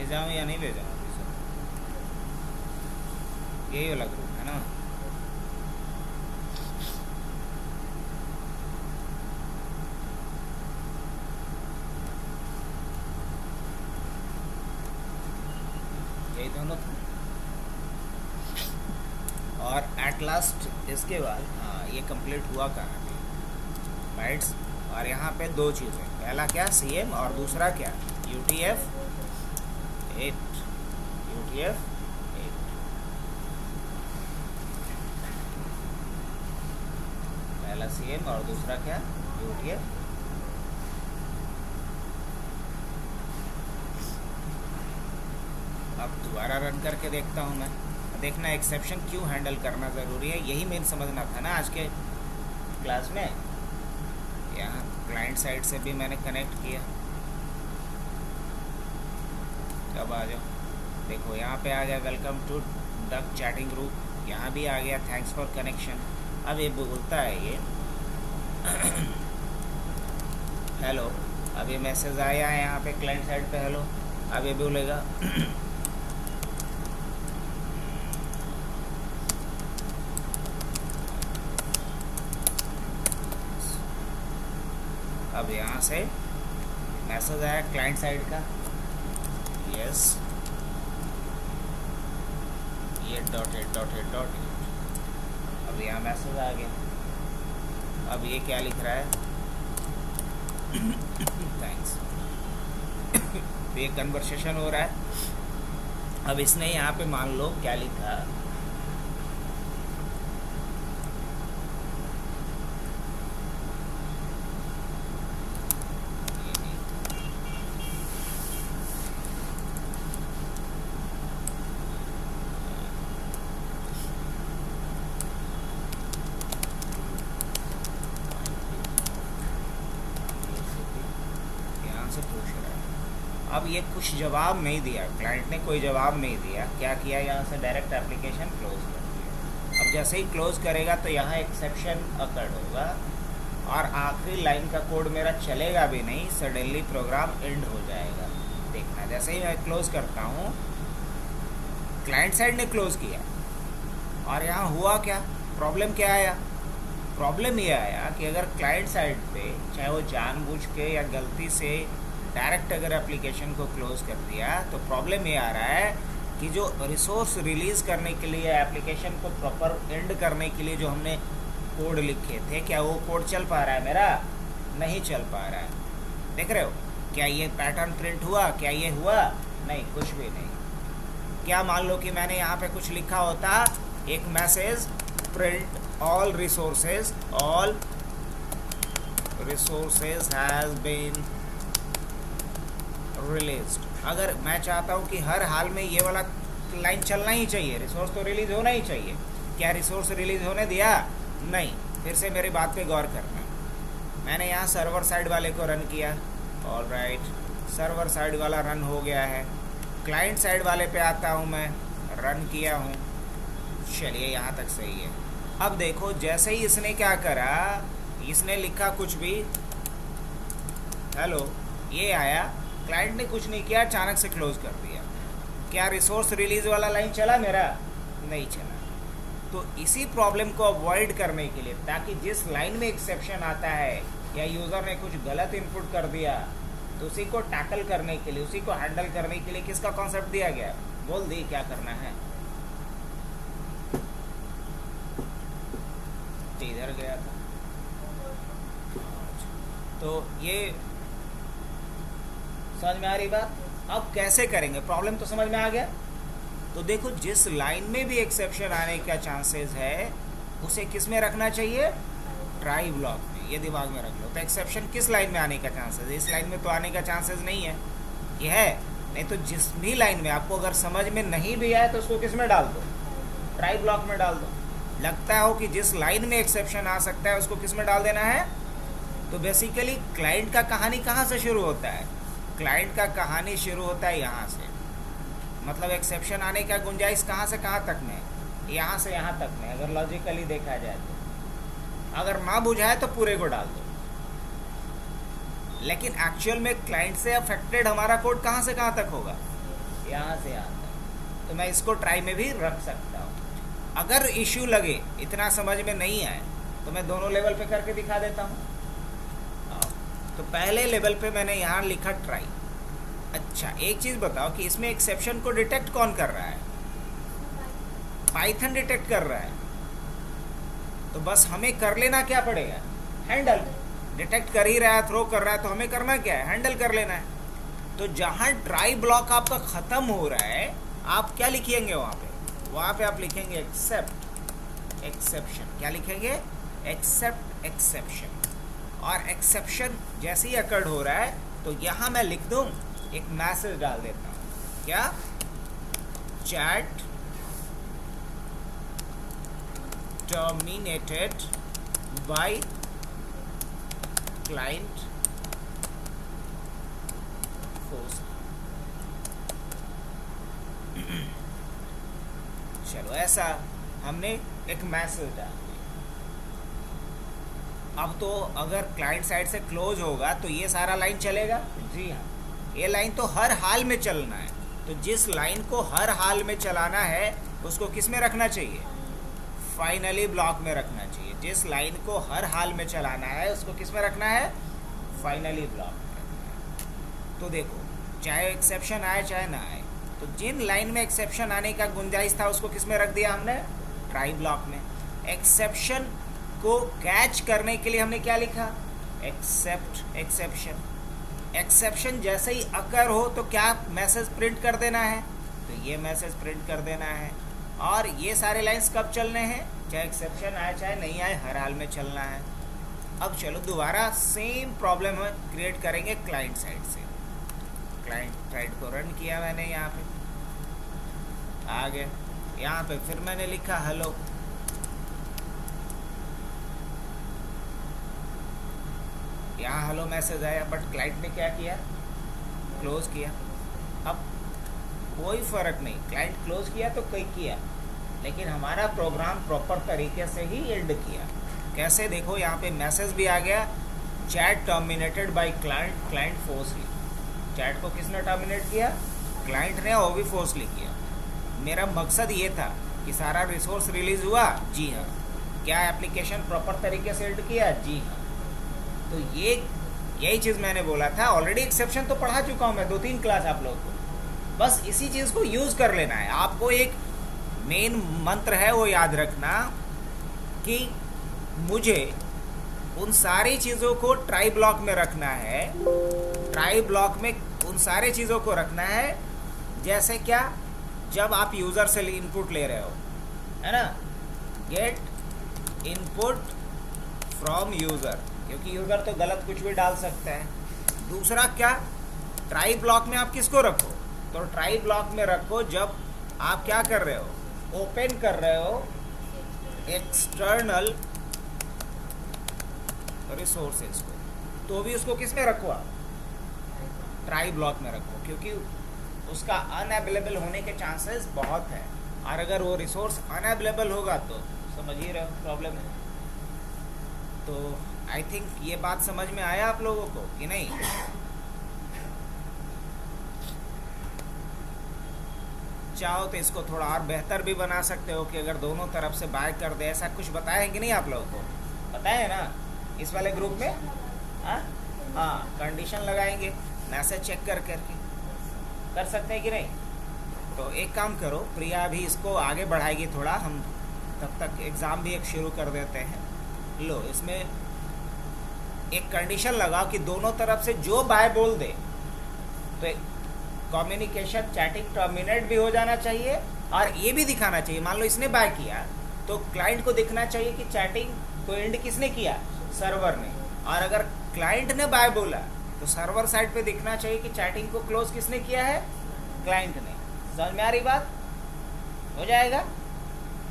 भेजाऊँ या नहीं भेजाऊँ? यही वाला ग्रुप है ना? यही दोनों था। और एट लास्ट इसके बाद हाँ ये कंप्लीट हुआ कहाँ पे बाइट्स। और यहाँ पे दो चीज़ें, पहला क्या CM और दूसरा क्या UTF-8। UTF-8 पहला CM और दूसरा क्या UTF। अब दोबारा रन करके देखता हूँ मैं, देखना एक्सेप्शन क्यों हैंडल करना ज़रूरी है, यही मेन समझना था ना आज के क्लास में। यहाँ क्लाइंट साइड से भी मैंने कनेक्ट किया। अब आ जाओ, देखो यहाँ पे आ गया welcome to duck chatting group, यहाँ भी आ गया थैंक्स फॉर कनेक्शन। अब ये बोलता है ये हेलो, अब ये मैसेज आया है यहाँ पे क्लाइंट साइड पे हेलो। अब ये बोलेगा अब यहाँ से मैसेज आया क्लाइंट साइड का यस ये .8 अब यहाँ मैसेज आ गया। अब ये क्या लिख रहा है थैंक्स। तो ये कन्वर्सेशन हो रहा है। अब इसने यहाँ पे मान लो क्या लिखा, अब ये कुछ जवाब नहीं दिया, क्लाइंट ने कोई जवाब नहीं दिया। क्या किया, यहाँ से डायरेक्ट एप्लीकेशन क्लोज कर दिया। अब जैसे ही क्लोज करेगा तो यहाँ एक्सेप्शन अकर्ड होगा और आखिरी लाइन का कोड मेरा चलेगा भी नहीं, सडनली प्रोग्राम एंड हो जाएगा। देखना जैसे ही मैं क्लोज करता हूँ, क्लाइंट साइड ने क्लोज किया और यहाँ हुआ क्या, प्रॉब्लम क्या आया? प्रॉब्लम ये आया कि अगर क्लाइंट साइड पे चाहे वो जानबूझ के या गलती से डायरेक्ट अगर एप्लीकेशन को क्लोज कर दिया तो प्रॉब्लम ये आ रहा है कि जो रिसोर्स रिलीज़ करने के लिए एप्लीकेशन को प्रॉपर एंड करने के लिए जो हमने कोड लिखे थे, क्या वो कोड चल पा रहा है? मेरा नहीं चल पा रहा है। देख रहे हो, क्या ये पैटर्न प्रिंट हुआ? क्या ये हुआ? नहीं, कुछ भी नहीं। क्या मान लो कि मैंने यहाँ पे कुछ लिखा होता, एक message print all resources has been released. अगर मैं चाहता हूँ कि हर हाल में ये वाला लाइन चलना ही चाहिए, रिसोर्स तो रिलीज होना ही चाहिए। क्या रिसोर्स रिलीज होने दिया? नहीं। फिर से मेरी बात पे गौर करना, मैंने यहाँ सर्वर साइड वाले को रन किया, ऑलराइट, सर्वर साइड वाला रन हो गया है। क्लाइंट साइड वाले पे आता हूँ मैं, रन किया हूँ, चलिए यहाँ तक सही है। अब देखो जैसे ही इसने क्या करा, इसने लिखा कुछ भी हेलो, ये आया, क्लाइंट ने कुछ नहीं किया, अचानक से क्लोज कर दिया। क्या रिसोर्स रिलीज वाला लाइन चला? मेरा नहीं चला। तो इसी प्रॉब्लम को अवॉइड करने के लिए, ताकि जिस लाइन में एक्सेप्शन आता है या यूज़र ने कुछ गलत इनपुट कर दिया, तो उसी को टैकल करने के लिए, उसी को हैंडल करने के लिए किसका कॉन्सेप्ट दिया गया? बोल दी क्या करना है। इधर गया था, तो ये समझ में आ रही बात? अब कैसे करेंगे, प्रॉब्लम तो समझ में आ गया। तो देखो, जिस लाइन में भी एक्सेप्शन आने का चांसेस है, उसे किस में रखना चाहिए? ट्राई ब्लॉक में। ये दिमाग में रख लो। तो एक्सेप्शन किस लाइन में आने का चांसेस है? इस लाइन में तो आने का चांसेस नहीं है, ये है नहीं। तो जिस भी लाइन में आपको अगर समझ में नहीं भी आए तो उसको किस में डाल दो? ट्राई ब्लॉक में डाल दो। लगता हो कि जिस लाइन में एक्सेप्शन आ सकता है उसको किस में डाल देना है? तो बेसिकली क्लाइंट का कहानी कहाँ से शुरू होता है? क्लाइंट का कहानी शुरू होता है यहाँ से, मतलब एक्सेप्शन आने का गुंजाइश कहाँ से कहाँ तक में? यहाँ से यहाँ तक में, अगर लॉजिकली देखा जाए तो। अगर ना बुझाए तो पूरे को डाल दो। लेकिन एक्चुअल में क्लाइंट से अफेक्टेड हमारा कोड कहाँ से कहाँ तक होगा? यहाँ से यहाँ तक, तो मैं इसको ट्राई में भी रख सकता हूँ। अगर इश्यू लगे, इतना समझ में नहीं आए, तो मैं दोनों लेवल पे करके दिखा देता हूँ। तो पहले लेवल पे मैंने यहाँ लिखा ट्राई। अच्छा, एक चीज़ बताओ कि इसमें एक्सेप्शन को डिटेक्ट कौन कर रहा है? पाइथन डिटेक्ट कर रहा है। तो बस हमें कर लेना क्या पड़ेगा? हैंडल। डिटेक्ट कर ही रहा है, थ्रो कर रहा है, तो हमें करना क्या है? हैंडल कर लेना है। तो जहाँ ट्राई ब्लॉक आपका ख़त्म हो रहा है, आप क्या लिखेंगे वहाँ पे? वहाँ पे आप लिखेंगे एक्सेप्ट एक्सेप्शन। क्या लिखेंगे? Accept exception. और एक्सेप्शन जैसे ही अकर्ड हो रहा है, तो यहाँ मैं लिख दूँ, एक मैसेज डाल देता हूँ। क्या? Chat terminated by client force। चलो, ऐसा हमने एक मैसेज डाल दिया। अब तो अगर क्लाइंट साइड से क्लोज होगा तो ये सारा लाइन चलेगा? जी हाँ, ये लाइन तो हर हाल में चलना है। तो जिस लाइन को हर हाल में चलाना है उसको किस में रखना चाहिए? फाइनली ब्लॉक में रखना चाहिए। जिस लाइन को हर हाल में चलाना है उसको किस में रखना है? फाइनली ब्लॉक में रखना है। तो देखो, चाहे एक्सेप्शन आए चाहे ना आए, तो जिन लाइन में एक्सेप्शन आने का गुंजाइश था उसको किस में रख दिया हमने? ट्राई ब्लॉक में। एक्सेप्शन को कैच करने के लिए हमने क्या लिखा? Accept exception. एक्सेप्शन जैसे ही अकर हो तो क्या मैसेज प्रिंट कर देना है? तो ये मैसेज प्रिंट कर देना है। और ये सारे लाइंस कब चलने हैं? चाहे एक्सेप्शन आए चाहे नहीं आए, हर हाल में चलना है। अब चलो दोबारा सेम प्रॉब्लम हम क्रिएट करेंगे क्लाइंट साइड से। क्लाइंट साइड को रन किया मैंने, यहाँ पे आ गया। यहाँ पे फिर मैंने लिखा हेलो। यहाँ हेलो मैसेज आया, बट क्लाइंट ने क्या किया? क्लोज किया। अब कोई फ़र्क नहीं, क्लाइंट क्लोज किया तो कहीं किया, लेकिन हमारा प्रोग्राम प्रॉपर तरीके से ही एंड किया। कैसे? देखो, यहाँ पे मैसेज भी आ गया, chat terminated by client, client forcefully. Chat को किसने टर्मिनेट किया? क्लाइंट ने, और भी फोर्सली किया। मेरा मकसद ये था कि सारा रिसोर्स रिलीज़ हुआ। जी हाँ। क्या एप्लीकेशन प्रॉपर तरीके से एंड किया? जी हाँ। तो यही चीज़ मैंने बोला था। ऑलरेडी एक्सेप्शन तो पढ़ा चुका हूँ मैं 2-3 क्लास आप लोगों को। बस इसी चीज़ को यूज़ कर लेना है। आपको एक मेन मंत्र है वो याद रखना कि मुझे उन सारी चीज़ों को ट्राई ब्लॉक में रखना है। ट्राई ब्लॉक में उन सारे चीज़ों को रखना है। जैसे क्या? जब आप यूज़र से इनपुट ले रहे हो, है ना, गेट इनपुट फ्रॉम यूज़र, क्योंकि यूज़र तो गलत कुछ भी डाल सकता है। दूसरा क्या? ट्राई ब्लॉक में आप किसको रखो? तो ट्राई ब्लॉक में रखो जब आप क्या कर रहे हो? ओपन कर रहे हो एक्सटर्नल रिसोर्सेज को, तो भी उसको किस में रखो? आप ट्राई ब्लॉक में रखो, क्योंकि उसका अनअवेलेबल होने के चांसेस बहुत हैं। और अगर वो रिसोर्स अनअवेलेबल होगा तो समझ ही रहे हो प्रॉब्लम है। तो आई थिंक ये बात समझ में आया आप लोगों को कि नहीं? चाहो तो इसको थोड़ा और बेहतर भी बना सकते हो कि अगर दोनों तरफ से बाय कर दे। ऐसा कुछ बताया है कि नहीं आप लोगों को? बताया है ना इस वाले ग्रुप में? हाँ, कंडीशन लगाएंगे, मैसेज चेक करके कर सकते हैं कि नहीं? तो एक काम करो, प्रिया भी इसको आगे बढ़ाएगी थोड़ा, हम तब तक एग्ज़ाम भी एक शुरू कर देते हैं। लो, इसमें एक कंडीशन लगाओ कि दोनों तरफ से जो बाय बोल दे तो कम्युनिकेशन चैटिंग टर्मिनेट भी हो जाना चाहिए। और ये भी दिखाना चाहिए, मान लो इसने बाय किया तो क्लाइंट को दिखना चाहिए कि चैटिंग को एंड किसने किया? सर्वर ने। और अगर क्लाइंट ने बाय बोला तो सर्वर साइड पे दिखना चाहिए कि चैटिंग को क्लोज किसने किया है? क्लाइंट ने। समझ में आ रही बात? हो जाएगा?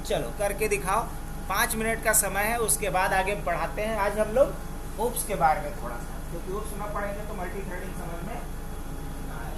चलो करके दिखाओ। 5 मिनट का समय है, उसके बाद आगे बढ़ाते हैं। आज हम लोग ओप्स के बारे में थोड़ा सा, क्योंकि ओप्स सुनना पड़ेंगे तो मल्टी थ्रेडिंग समझ में ना आए।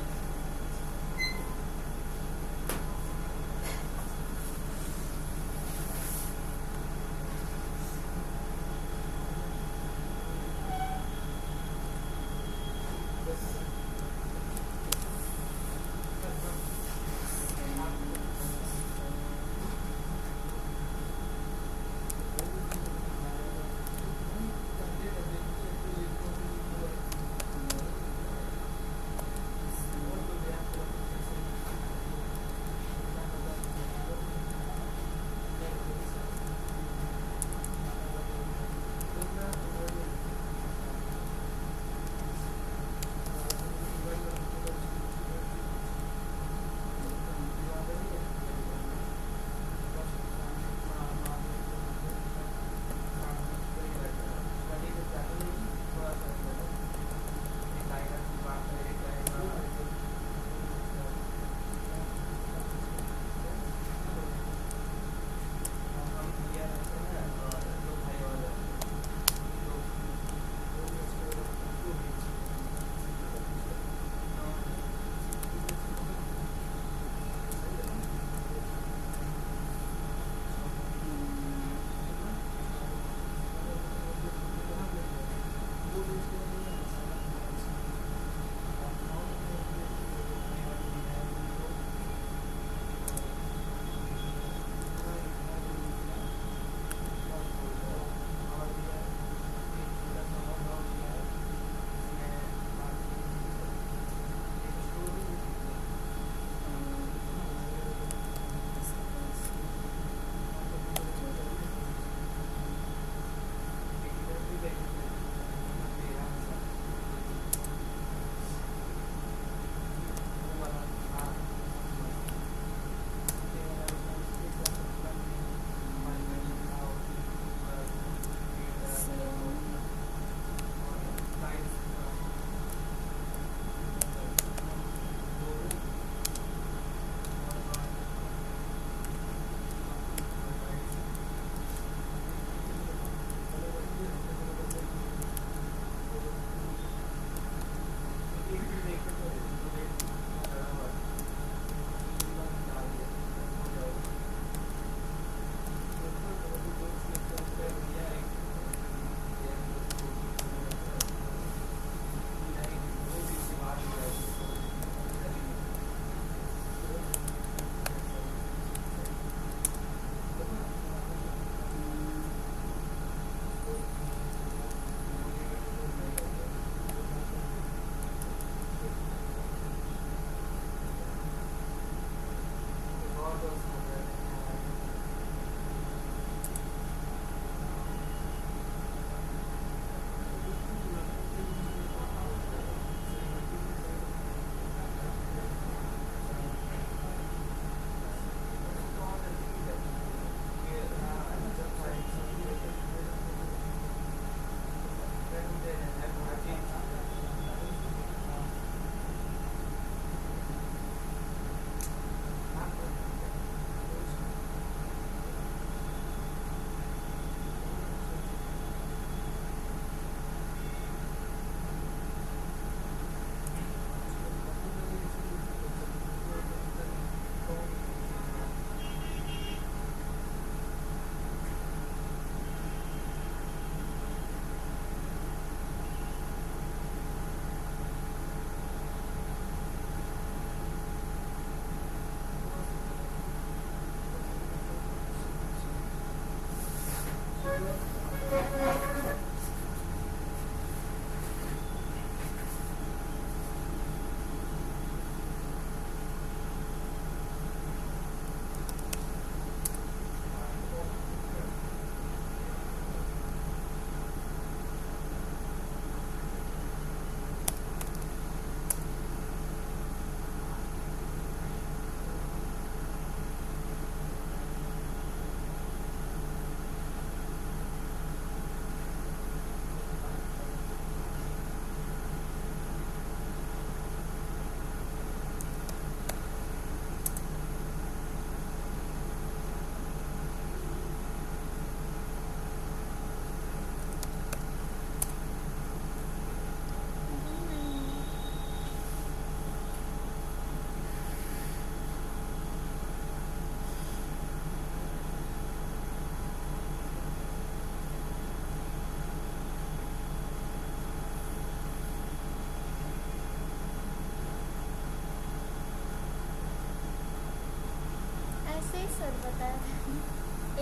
ऐसे ही सर बताया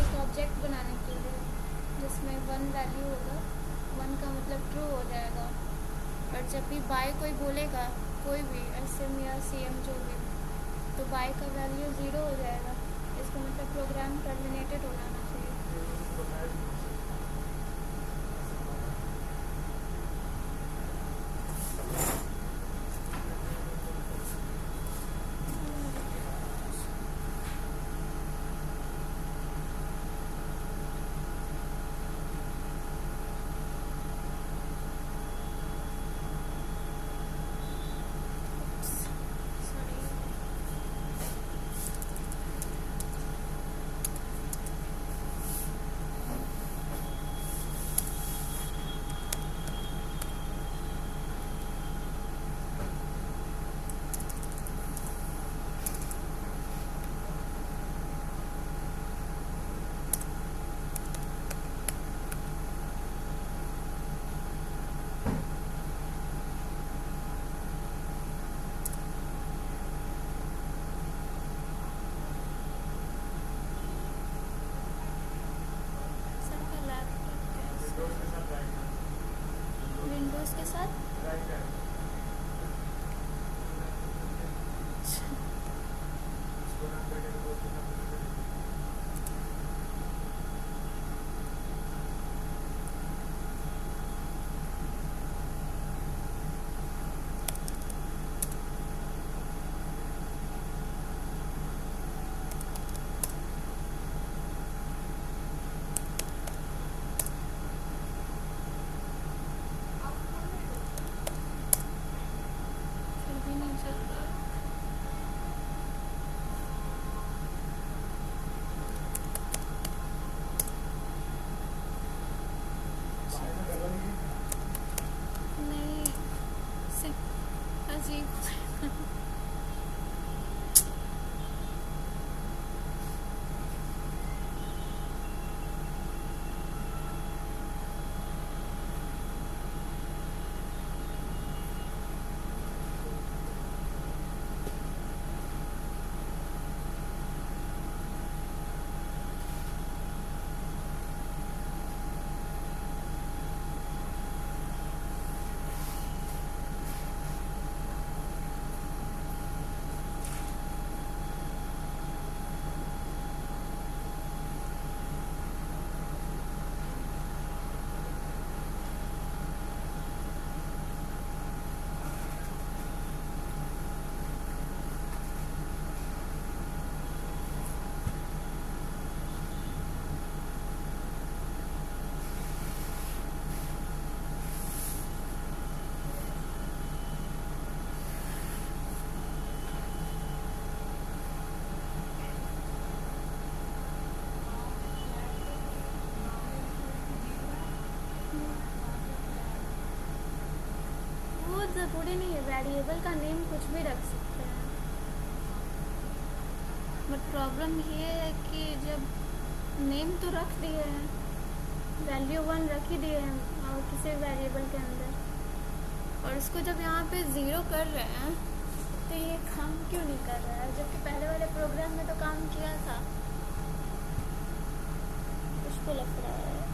एक ऑब्जेक्ट बनाने के लिए जिसमें 1 वैल्यू होगा, 1 का मतलब ट्रू हो जाएगा, और जब भी बाय कोई बोलेगा, कोई भी SM या CM जो भी, तो बाय का वैल्यू 0 हो जाएगा। इसका मतलब प्रोग्राम टर्मिनेटेड होना चाहिए। विंडोज़ के साथ फिर भी नहीं चलता। नहीं, सिर्फ अजीब। वो ज़रूरी नहीं है, वेरिएबल का नेम कुछ भी रख सकते हैं, बट प्रॉब्लम ये है कि जब नेम तो रख दिए हैं, वैल्यू 1 रख ही दिए हैं और किसी वेरिएबल के अंदर, और इसको जब यहाँ पे 0 कर रहे हैं तो ये काम क्यों नहीं कर रहा है, जबकि पहले वाले प्रोग्राम में तो काम किया था। कुछ तो लग रहा है।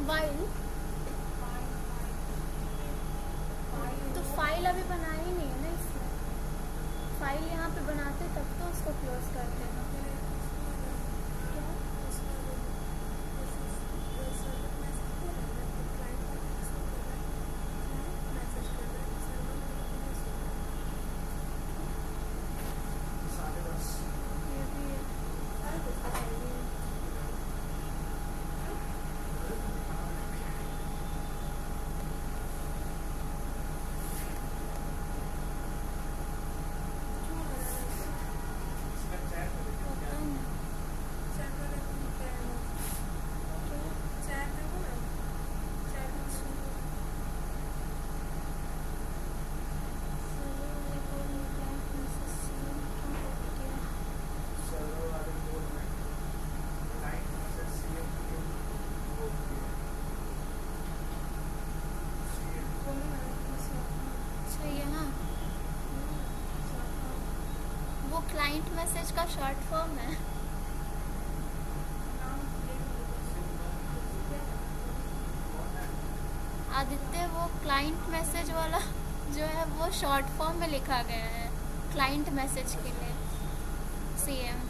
वाइल तो फाइल अभी बनाई ही नहीं है ना, इसमें फाइल यहाँ पे बनाते तब तो उसको क्लोज करते हैं। ये भी है। पता नहीं। सर्वर वाले कोड में क्लाइंट मैसेज सीएम क्यों कॉपी किया? अच्छा यहाँ वो क्लाइंट मैसेज का शॉर्ट फॉर्म है। आदित्य वो क्लाइंट मैसेज वाला जो है वो शॉर्ट फॉर्म में लिखा गया है क्लाइंट मैसेज के लिए सीएम।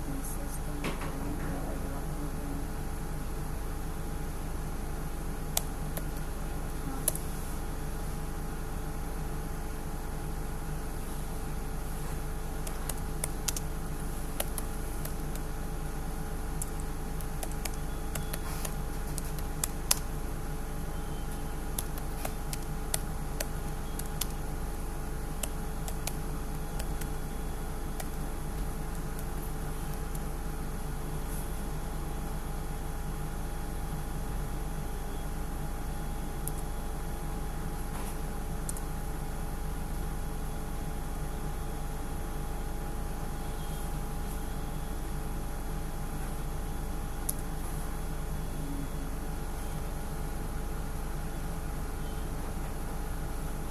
मैसेज का मतलब हाँ।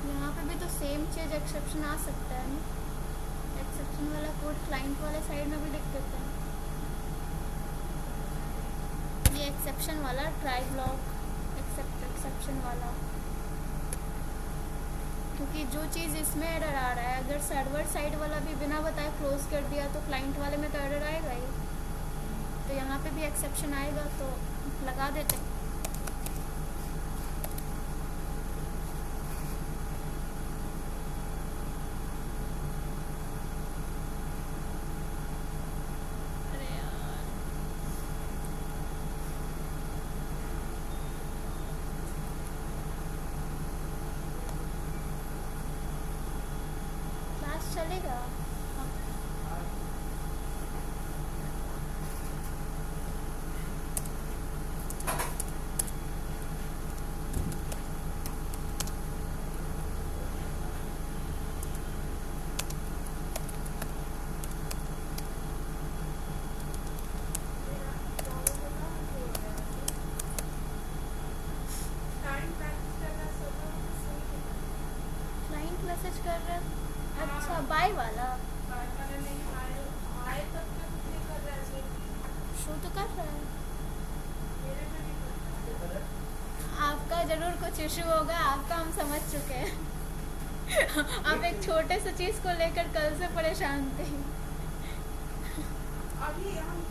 यहाँ पे भी तो सेम चीज एक्सेप्शन आ सकता है ना, एक्सेप्शन वाला कोड क्लाइंट वाले साइड में भी लिख देते हैं। ये एक्सेप्शन वाला ट्राई ब्लॉक एक्सेप्शन वाला, क्योंकि जो चीज़ इसमें एरर आ रहा है अगर सर्वर साइड वाला भी बिना बताए क्लोज कर दिया तो क्लाइंट वाले में तो एरर आएगा ही, तो यहाँ पे भी एक्सेप्शन आएगा तो लगा देते हैं। अरे यार क्लास चलेगा। हाँ। क्लाइंट मैसेज कर रहा है, अच्छा बाय वाला शो तो कर रहा है। आपका जरूर कुछ इशू होगा, आपका हम समझ चुके हैं। आप एक छोटे से चीज को लेकर कल से परेशान थे। अभी हम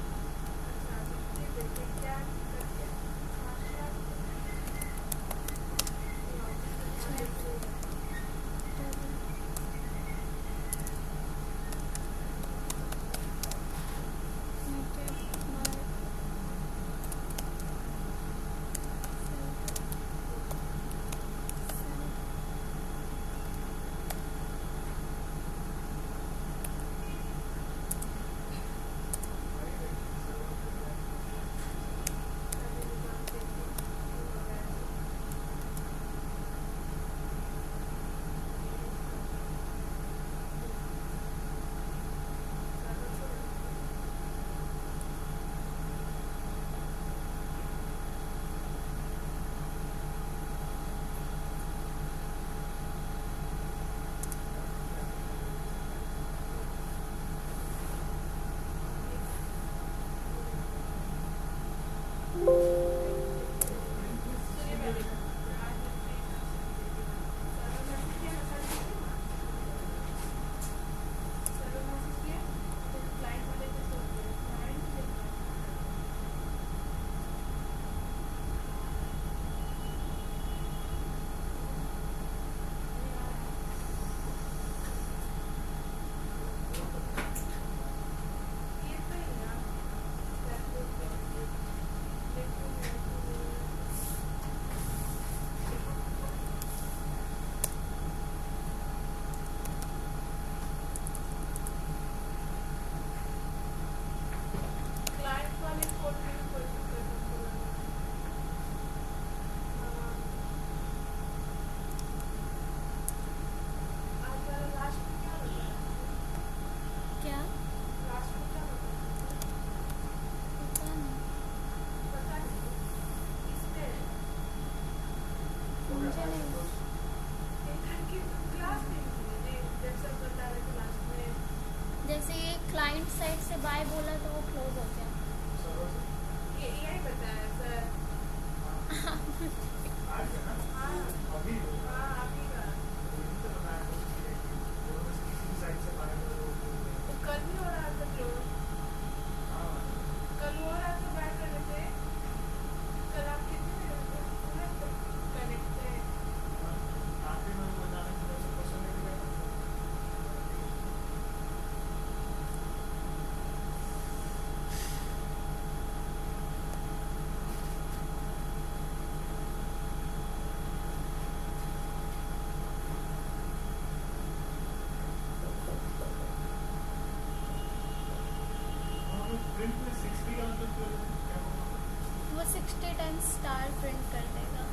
बोला तो वो क्लोज हो गया। ये AI बताया सर। आज है ना? हाँ अभी का तो कल भी हो रहा था क्लोज। कल हो रहा था बैठ रहे थे। कल आप कितने कनेक्ट थे? वो 60 टाइम्स स्टार प्रिंट कर देगा।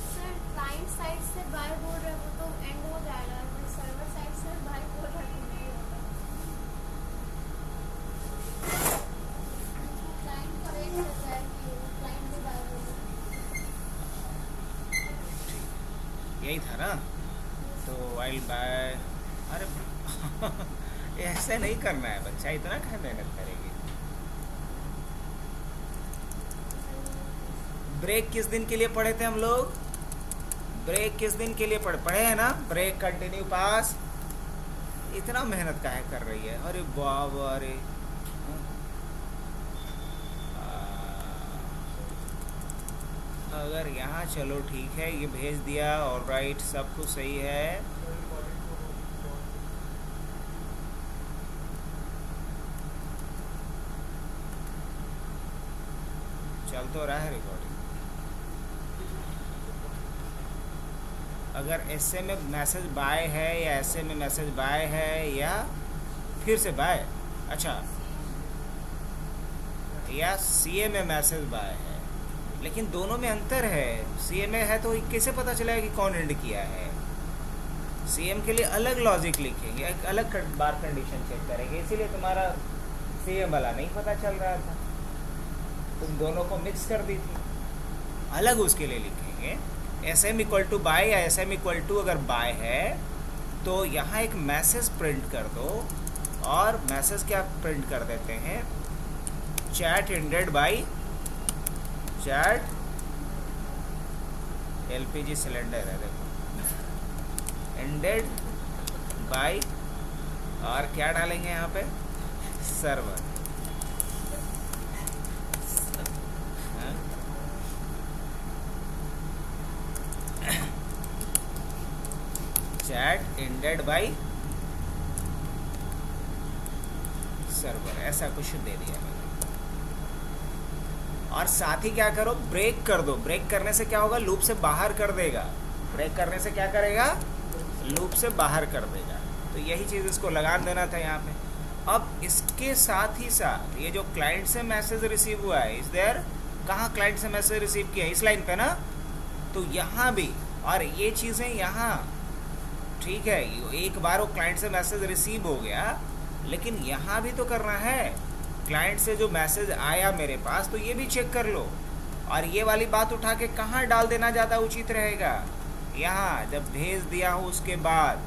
सर क्लाइंट साइड से बाय बोल रहे हो तो एंड हो जाएगा, सर्वर साइड से बाय बोल रहे हो नहीं होगा। क्लाइंट को रेट करता है कि क्लाइंट भी बाय बोल रहा है। यही था ना, तो वाइल बाय। अरे ऐसे नहीं करना है बच्चा, इतना क्या मेहनत करेगी। ब्रेक किस दिन के लिए पढ़े थे हम लोग? ब्रेक किस दिन के लिए पढ़े हैं ना? ब्रेक कंटिन्यू पास। इतना मेहनत काहे कर रही है? अरे बाबा, अरे अगर यहाँ चलो ठीक है, ये भेज दिया और राइट, सब कुछ सही है। चल तो रहा है रिकॉर्डिंग। अगर ऐसे में मैसेज बाय है या ऐसे में मैसेज बाय है या फिर से बाय, अच्छा, या सीए में मैसेज बाय है, लेकिन दोनों में अंतर है। सीए में है तो कैसे पता चलेगा कि कौन एंड किया है? सीएम के लिए अलग लॉजिक लिखेंगे, एक अलग बार कंडीशन चेक करेंगे, इसीलिए तुम्हारा सीएम वाला नहीं पता चल रहा था, तुम दोनों को मिक्स कर दी थी। अलग उसके लिए लिखेंगे, S M equal to by या एस एम इक्वल टू अगर बाय है तो यहाँ एक मैसेज प्रिंट कर दो, और मैसेज क्या प्रिंट कर देते हैं? Chat ended by, chat LPG cylinder है देखो, एंडेड बाय, और क्या डालेंगे यहाँ पे? Server. Chat ended by server, ऐसा कुछ दे दिया मैंने। और साथ ही क्या करो, ब्रेक कर दो। ब्रेक करने से क्या होगा? लूप से बाहर कर देगा। ब्रेक करने से क्या करेगा? लूप से बाहर कर देगा। तो यही चीज़ इसको लगा देना था यहाँ पे। अब इसके साथ ही साथ ये जो क्लाइंट से मैसेज रिसीव हुआ है, इस देयर कहाँ क्लाइंट से मैसेज रिसीव किया? इस लाइन पे ना, तो यहाँ भी, और ये चीज़ें यहाँ, ठीक है, एक बार वो क्लाइंट से मैसेज रिसीव हो गया, लेकिन यहाँ भी तो करना है। क्लाइंट से जो मैसेज आया मेरे पास, तो ये भी चेक कर लो। और ये वाली बात उठा के कहाँ डाल देना ज़्यादा उचित रहेगा? यहाँ, जब भेज दिया हो उसके बाद।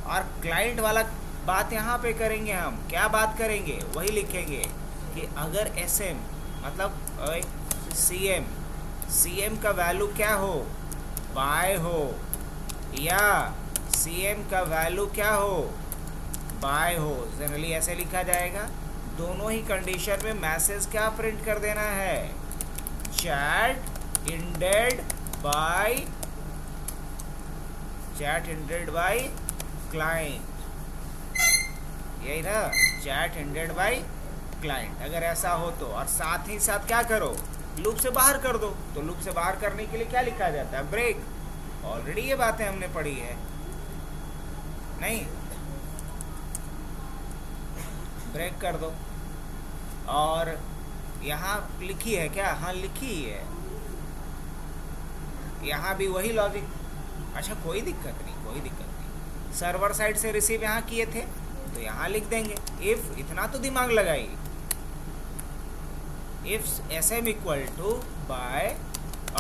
और क्लाइंट वाला बात यहाँ पे करेंगे हम। क्या बात करेंगे? वही लिखेंगे कि अगर एसएम मतलब सीएम का वैल्यू क्या हो? बाय हो, या सीएम का वैल्यू क्या हो? बाय हो। जनरली ऐसे लिखा जाएगा। दोनों ही कंडीशन में मैसेज क्या प्रिंट कर देना है? Chat ended by, chat ended by client, यही ना, चैट एंडेड बाय क्लाइंट। अगर ऐसा हो तो, और साथ ही साथ क्या करो? लूप से बाहर कर दो। तो लूप से बाहर करने के लिए क्या लिखा जाता है? ब्रेक। ऑलरेडी ये बातें हमने पढ़ी है, नहीं? ब्रेक कर दो। और यहाँ लिखी है क्या? हाँ लिखी ही है। यहाँ भी वही लॉजिक। अच्छा, कोई दिक्कत नहीं, कोई दिक्कत नहीं। सर्वर साइड से रिसीव यहाँ किए थे तो यहाँ लिख देंगे इफ, इतना तो दिमाग लगाइए, if S M equal to by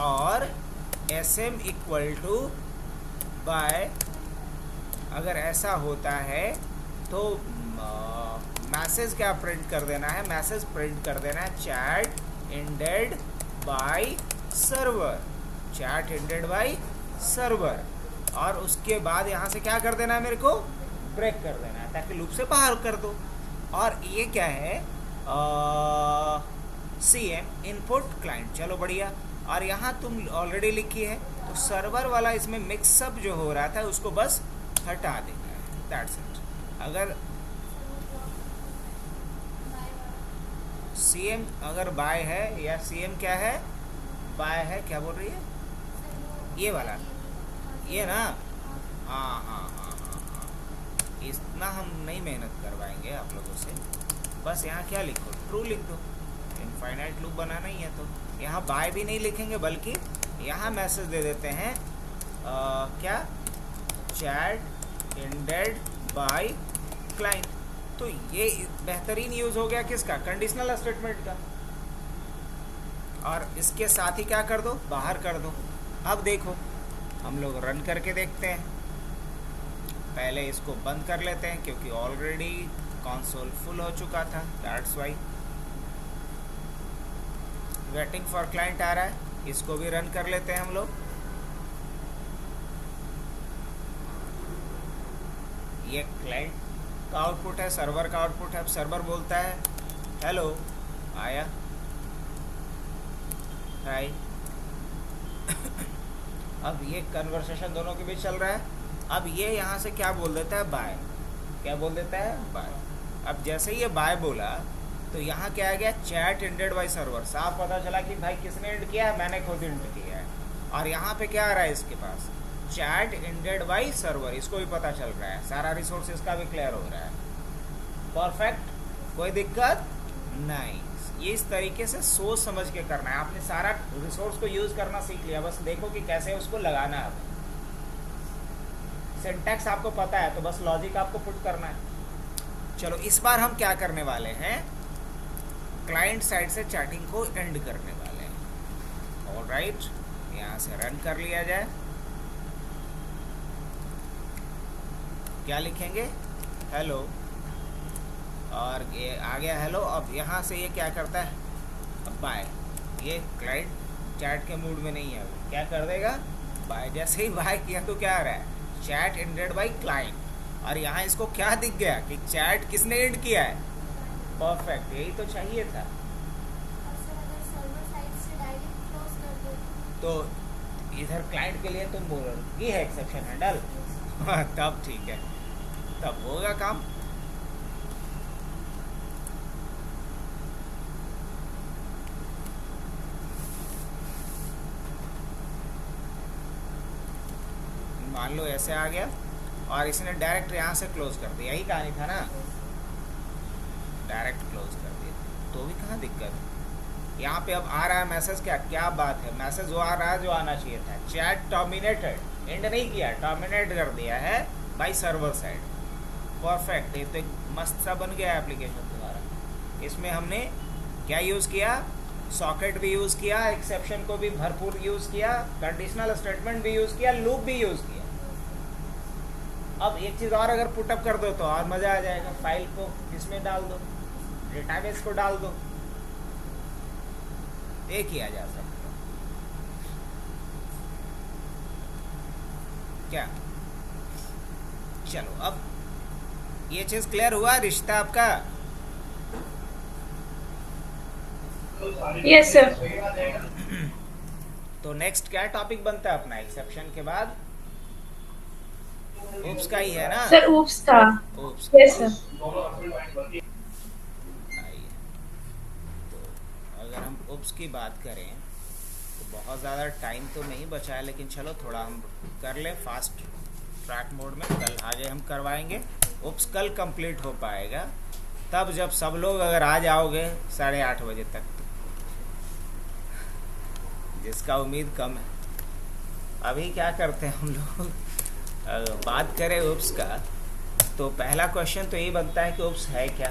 और S M equal to by अगर ऐसा होता है तो मैसेज क्या प्रिंट कर देना है, मैसेज प्रिंट कर देना है chat ended by server, chat ended by server, और उसके बाद यहाँ से क्या कर देना है, मेरे को ब्रेक कर देना है ताकि लूप से बाहर कर दो। और ये क्या है, CM इनपुट क्लाइंट, चलो बढ़िया। और यहाँ तुम ऑलरेडी लिखी है तो सर्वर वाला इसमें मिक्सअप जो हो रहा था उसको बस हटा देना है, दैट्स इट। अगर CM अगर बाय है या CM क्या है, बाय है, क्या बोल रही है, ये वाला, ये ना, हाँ हाँ हाँ हाँ हाँ, इतना हम नहीं मेहनत करवाएंगे आप लोगों से। बस यहाँ क्या लिखो, ट्रू लिख दो, इनफाइनाइट लूप बनाना ही है। तो यहाँ बाय भी नहीं लिखेंगे बल्कि यहाँ मैसेज दे देते हैं क्या, चैट एंडेड बाय क्लाइंट। तो ये बेहतरीन यूज हो गया किसका, कंडीशनल स्टेटमेंट का। और इसके साथ ही क्या कर दो, बाहर कर दो। अब देखो हम लोग रन करके देखते हैं। पहले इसको बंद कर लेते हैं क्योंकि ऑलरेडी कंसोल फुल हो चुका था, that's why. Waiting for client आ रहा है, इसको भी रन कर लेते हैं हम लोग। ये क्लाइंट का आउटपुट है, सर्वर का आउटपुट है। अब सर्वर बोलता है हेलो, आया, हाय। अब ये कन्वर्सेशन दोनों के बीच चल रहा है। अब ये यहाँ से क्या बोल देता है, बाय, क्या बोल देता है, बाय। अब जैसे ही ये बाय बोला तो यहाँ क्या आ गया, चैट एंडेड बाय सर्वर। साफ पता चला कि भाई किसने एंड किया है, मैंने खुद एंड किया है। और यहाँ पे क्या आ रहा है इसके पास, चैट एंडेड बाय सर्वर, इसको भी पता चल रहा है, सारा रिसोर्स इसका भी क्लियर हो रहा है। परफेक्ट, कोई दिक्कत नहीं। ये इस तरीके से सोच समझ के करना है। आपने सारा रिसोर्स को यूज करना सीख लिया, बस देखो कि कैसे उसको लगाना है। सिंटैक्स आपको पता है तो बस लॉजिक आपको पुट करना है। चलो इस बार हम क्या करने वाले हैं, क्लाइंट साइड से चैटिंग को एंड करने वाले हैं। ऑलराइट, यहाँ से रन कर लिया जाए। क्या लिखेंगे, हेलो, और ये आ गया हेलो। अब यहाँ से ये क्या करता है, अब बाय। ये क्लाइंट चैट के मूड में नहीं है, क्या कर देगा, बाय। जैसे ही बाय किया तो क्या आ रहा है, चैट एंडेड बाय क्लाइंट। और यहाँ इसको क्या दिख गया कि चैट किसने एंड किया है, परफेक्ट, यही तो चाहिए था। तो इधर क्लाइंट के लिए तुम बोलो ये है एक्सेप्शन हैंडल, तब ठीक है, तब होगा काम। मान लो ऐसे आ गया और इसने डायरेक्ट यहाँ से क्लोज कर दिया, यही कहानी था ना, डायरेक्ट क्लोज कर दिया तो भी कहाँ दिक्कत। यहाँ पे अब आ रहा है मैसेज, क्या बात है, मैसेज वो आ रहा है जो आना चाहिए था, चैट टर्मिनेटेड, एंड नहीं किया, टर्मिनेट कर दिया है बाय सर्वर साइड। परफेक्ट, ये तो एक मस्त सा बन गया एप्लीकेशन तुम्हारा। इसमें हमने क्या यूज़ किया, सॉकेट भी यूज़ किया, एक्सेप्शन को भी भरपूर यूज़ किया, कंडीशनल स्टेटमेंट भी यूज़ किया, लूप भी यूज़ किया। अब एक चीज़ और अगर पुटअप कर दो तो और मज़ा आ जाएगा, फाइल को इसमें डाल दो, डेटाबेस को डाल दो, ये किया जा सकता क्या। चलो अब ये चीज़ क्लियर हुआ, रिश्ता आपका। Yes sir. तो नेक्स्ट क्या टॉपिक बनता है अपना, एक्सेप्शन के बाद oops का ही है ना सर, oops था। oops, yes sir. तो अगर हम oops की बात करें तो बहुत ज़्यादा टाइम तो नहीं बचा है, लेकिन चलो थोड़ा हम कर लें फास्ट ट्रैक मोड में। कल आगे हम करवाएंगे oops, कल कंप्लीट हो पाएगा तब जब सब लोग अगर आ जाओगे 8:30 बजे तक, जिसका उम्मीद कम है। अभी क्या करते हैं हम लोग, बात करें oops का तो पहला क्वेश्चन तो ये बनता है कि oops है क्या।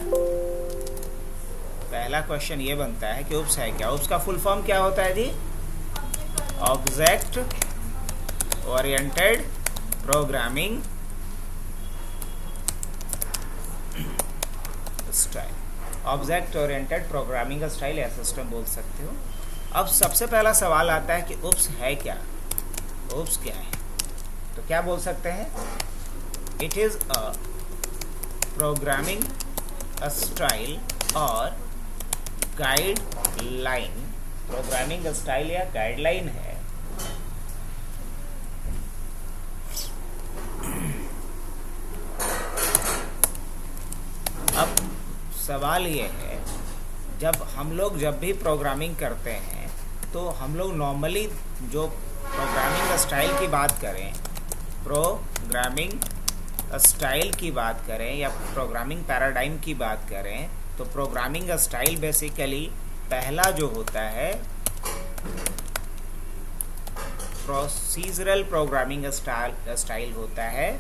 पहला क्वेश्चन ये बनता है कि oops है क्या। oops का फुल फॉर्म क्या होता है जी, object oriented programming style, object oriented programming style या सिस्टम बोल सकते हो। अब सबसे पहला सवाल आता है कि ओप्स है क्या, ओप्स क्या है? तो क्या बोल सकते हैं? It is a programming style और गाइडलाइन, प्रोग्रामिंग स्टाइल या गाइडलाइन है अब सवाल ये है, जब भी प्रोग्रामिंग करते हैं तो हम लोग नॉर्मली जो प्रोग्रामिंग स्टाइल की बात करें, प्रोग्रामिंग स्टाइल की बात करें या प्रोग्रामिंग पैराडाइम की बात करें, तो प्रोग्रामिंग स्टाइल बेसिकली पहला जो होता है प्रोसीजरल प्रोग्रामिंग स्टाइल होता है,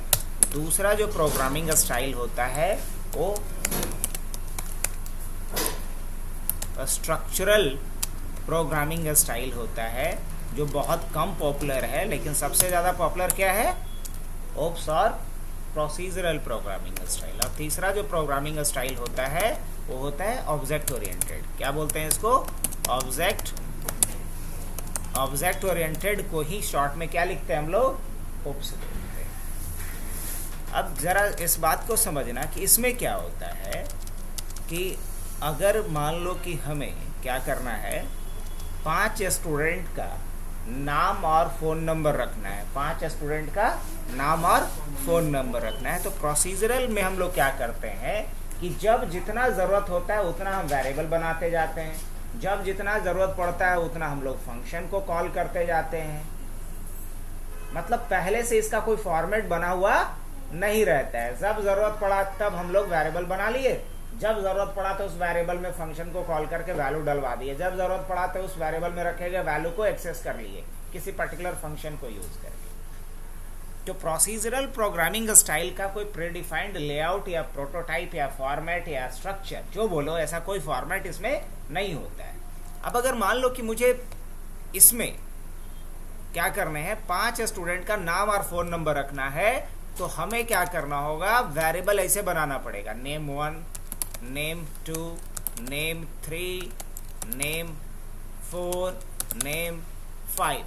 दूसरा जो प्रोग्रामिंग स्टाइल होता है वो स्ट्रक्चरल प्रोग्रामिंग स्टाइल होता है, जो बहुत कम पॉपुलर है, लेकिन सबसे ज़्यादा पॉपुलर क्या है? ओप्स और प्रोसीजरल प्रोग्रामिंग स्टाइल। और तीसरा जो प्रोग्रामिंग स्टाइल होता है वो होता है ऑब्जेक्ट ओरिएंटेड। क्या बोलते हैं इसको? ऑब्जेक्ट ओरिएंटेड को ही शॉर्ट में क्या लिखते हैं हम लोग? ओप्स बोलते हैं। अब ज़रा इस बात को समझना कि इसमें क्या होता है कि अगर मान लो कि हमें क्या करना है, 5 स्टूडेंट का नाम और फ़ोन नंबर रखना है, 5 स्टूडेंट का नाम और फ़ोन नंबर रखना है, तो प्रोसीजरल में हम लोग क्या करते हैं कि जब जितना ज़रूरत होता है उतना हम वेरिएबल बनाते जाते हैं, जब जितना ज़रूरत पड़ता है उतना हम लोग फंक्शन को कॉल करते जाते हैं। मतलब पहले से इसका कोई फॉर्मेट बना हुआ नहीं रहता है, जब ज़रूरत पड़ा तब हम लोग वेरिएबल बना लिए, जब ज़रूरत पड़ा तो उस वेरिएबल में फंक्शन को कॉल करके वैल्यू डलवा दिए, जब ज़रूरत पड़ा तो उस वेरिएबल में रखे गए वैल्यू को एक्सेस कर लिए किसी पर्टिकुलर फंक्शन को यूज़ करके। तो प्रोसीजरल प्रोग्रामिंग स्टाइल का कोई प्रीडिफाइंड लेआउट या प्रोटोटाइप या फॉर्मेट या स्ट्रक्चर जो बोलो, ऐसा कोई फॉर्मेट इसमें नहीं होता है। अब अगर मान लो कि मुझे इसमें क्या करने हैं, 5 स्टूडेंट का नाम और फ़ोन नंबर रखना है, तो हमें क्या करना होगा? वेरिएबल ऐसे बनाना पड़ेगा, name 1, name 2, name 3, name 4, name 5,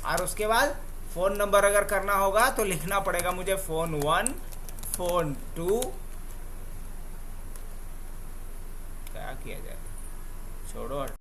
और उसके बाद फ़ोन नंबर अगर करना होगा तो लिखना पड़ेगा मुझे फ़ोन 1, फ़ोन 2, क्या किया जाए, छोड़ो।